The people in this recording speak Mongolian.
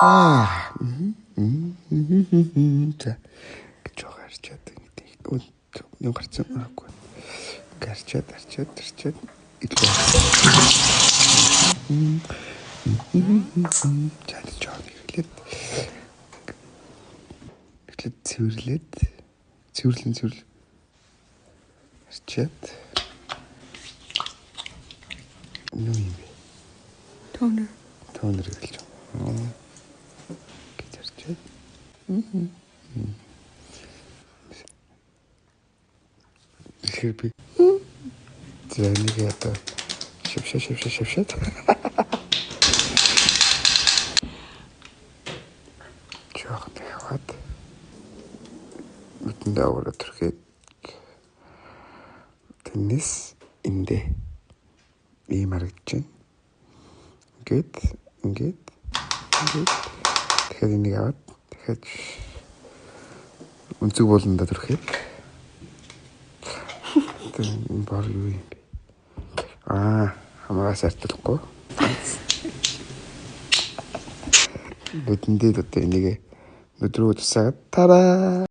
За гэж гарчаад нэг гарцсан байхгүй. Гарчаад идлээ. Жаал эхлээд цэвэрлэн гарчаад юу юм бэ? Тонер хэлж байна. Гэж гарчаад. Тэгэхээр би зэнийг ята шившээ. Жохон яваад үтэндээ аваад төрхөд тэнэс эндэ ийм харагдаж байна. Ингээд тэгэхээр энийг аваад дахиад өнцөг болондоо төрхөд бар юу юм бэ? Хамаагаас артахгүй. Нүдэндээ одоо энийг нүдрүү тусаад тараа